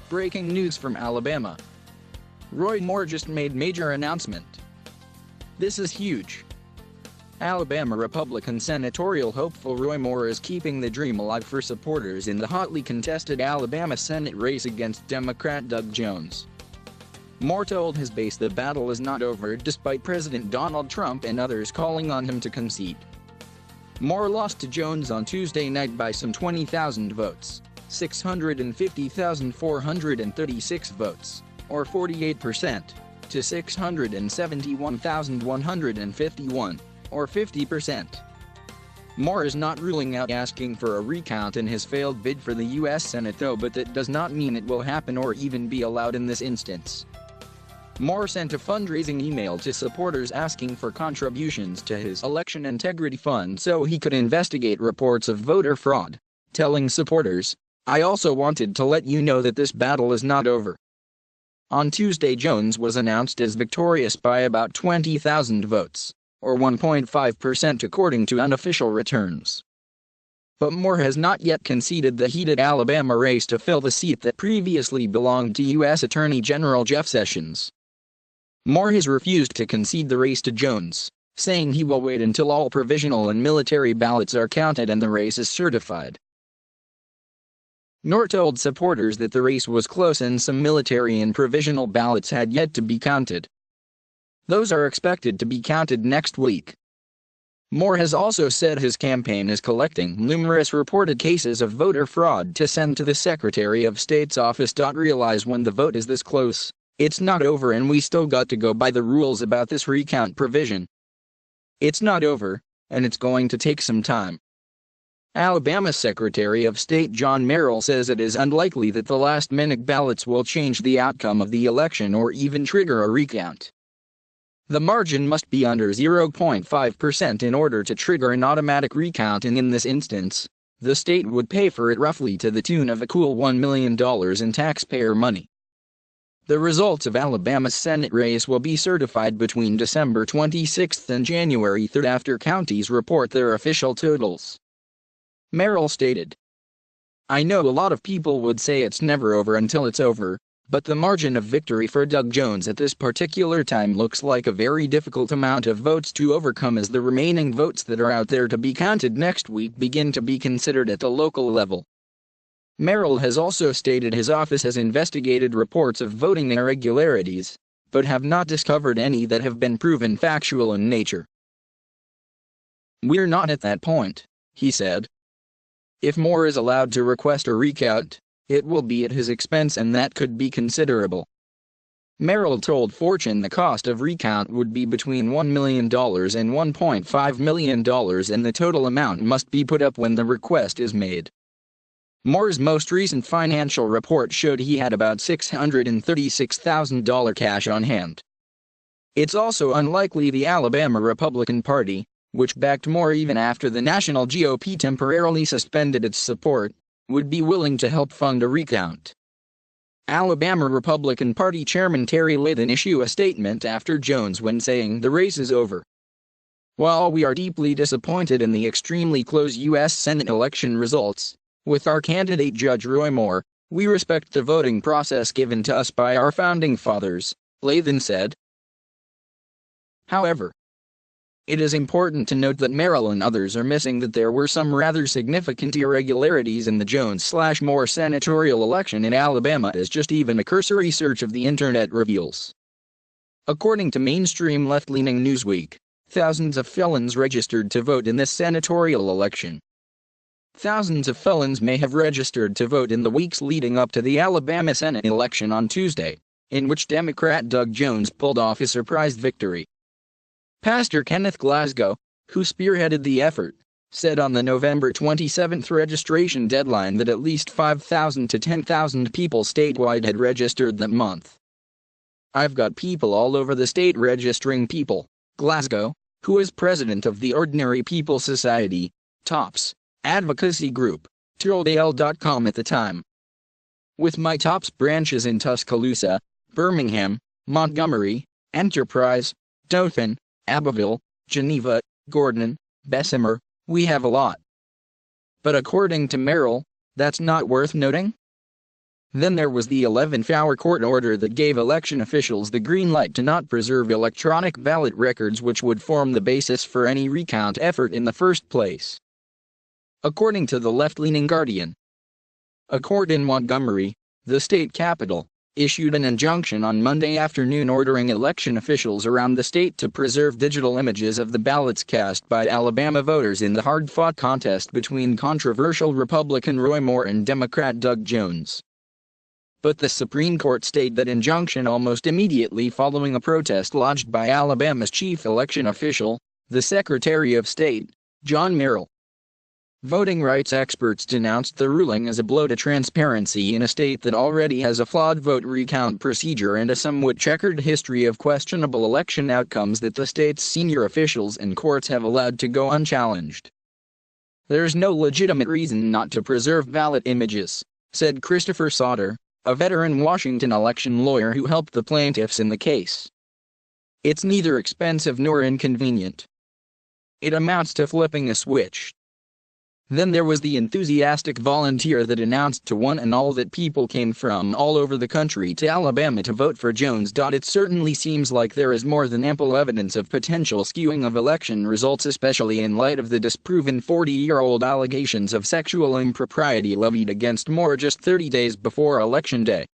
Breaking news from Alabama. Roy Moore just made major announcement. This is huge. Alabama Republican Senatorial hopeful Roy Moore is keeping the dream alive for supporters in the hotly contested Alabama Senate race against Democrat Doug Jones. Moore told his base the battle is not over despite President Donald Trump and others calling on him to concede. Moore lost to Jones on Tuesday night by some 20,000 votes, 650,436 votes, or 48%, to 671,151, or 50%. Moore is not ruling out asking for a recount in his failed bid for the U.S. Senate though, but that does not mean it will happen or even be allowed in this instance. Moore sent a fundraising email to supporters asking for contributions to his election integrity fund so he could investigate reports of voter fraud, telling supporters, "I also wanted to let you know that this battle is not over." On Tuesday, Jones was announced as victorious by about 20,000 votes, or 1.5% according to unofficial returns. But Moore has not yet conceded the heated Alabama race to fill the seat that previously belonged to U.S. Attorney General Jeff Sessions. Moore has refused to concede the race to Jones, saying he will wait until all provisional and military ballots are counted and the race is certified. Moore told supporters that the race was close and some military and provisional ballots had yet to be counted. Those are expected to be counted next week. Moore has also said his campaign is collecting numerous reported cases of voter fraud to send to the Secretary of State's office. Realize when the vote is this close, it's not over and we still got to go by the rules about this recount provision. It's not over, and it's going to take some time. Alabama Secretary of State John Merrill says it is unlikely that the last-minute ballots will change the outcome of the election or even trigger a recount. The margin must be under 0.5% in order to trigger an automatic recount, and in this instance, the state would pay for it roughly to the tune of a cool $1 million in taxpayer money. The results of Alabama's Senate race will be certified between December 26 and January 3 after counties report their official totals. Merrill stated, "I know a lot of people would say it's never over until it's over, but the margin of victory for Doug Jones at this particular time looks like a very difficult amount of votes to overcome as the remaining votes that are out there to be counted next week begin to be considered at the local level." Merrill has also stated his office has investigated reports of voting irregularities, but have not discovered any that have been proven factual in nature. "We're not at that point," he said. "If Moore is allowed to request a recount, it will be at his expense and that could be considerable." Merrill told Fortune the cost of recount would be between $1 million and $1.5 million and the total amount must be put up when the request is made. Moore's most recent financial report showed he had about $636,000 cash on hand. It's also unlikely the Alabama Republican Party, which backed Moore even after the national GOP temporarily suspended its support, would be willing to help fund a recount. Alabama Republican Party Chairman Terry Lathan issued a statement after Jones win, saying the race is over. "While we are deeply disappointed in the extremely close U.S. Senate election results, with our candidate Judge Roy Moore, we respect the voting process given to us by our founding fathers," Lathan said. However, it is important to note that Merrill and others are missing that there were some rather significant irregularities in the Jones/Moore senatorial election in Alabama, as just even a cursory search of the internet reveals. According to mainstream left-leaning Newsweek, thousands of felons registered to vote in this senatorial election. Thousands of felons may have registered to vote in the weeks leading up to the Alabama Senate election on Tuesday, in which Democrat Doug Jones pulled off a surprise victory. Pastor Kenneth Glasgow, who spearheaded the effort, said on the November 27 registration deadline that at least 5,000 to 10,000 people statewide had registered that month. "I've got people all over the state registering people," Glasgow, who is president of the Ordinary People Society, TOPS, advocacy group, told AL.com at the time. "With my TOPS branches in Tuscaloosa, Birmingham, Montgomery, Enterprise, Dothan, Abbeville, Geneva, Gordon, Bessemer, we have a lot." But according to Merrill, that's not worth noting. Then there was the 11th-hour court order that gave election officials the green light to not preserve electronic ballot records which would form the basis for any recount effort in the first place. According to the left-leaning Guardian, a court in Montgomery, the state capital, issued an injunction on Monday afternoon ordering election officials around the state to preserve digital images of the ballots cast by Alabama voters in the hard-fought contest between controversial Republican Roy Moore and Democrat Doug Jones. But the Supreme Court stayed that injunction almost immediately following a protest lodged by Alabama's chief election official, the Secretary of State, John Merrill. Voting rights experts denounced the ruling as a blow to transparency in a state that already has a flawed vote recount procedure and a somewhat checkered history of questionable election outcomes that the state's senior officials and courts have allowed to go unchallenged. "There's no legitimate reason not to preserve ballot images," said Christopher Sauter, a veteran Washington election lawyer who helped the plaintiffs in the case. "It's neither expensive nor inconvenient. It amounts to flipping a switch." Then there was the enthusiastic volunteer that announced to one and all that people came from all over the country to Alabama to vote for Jones. It certainly seems like there is more than ample evidence of potential skewing of election results, especially in light of the disproven 40-year-old allegations of sexual impropriety levied against Moore just 30 days before Election Day.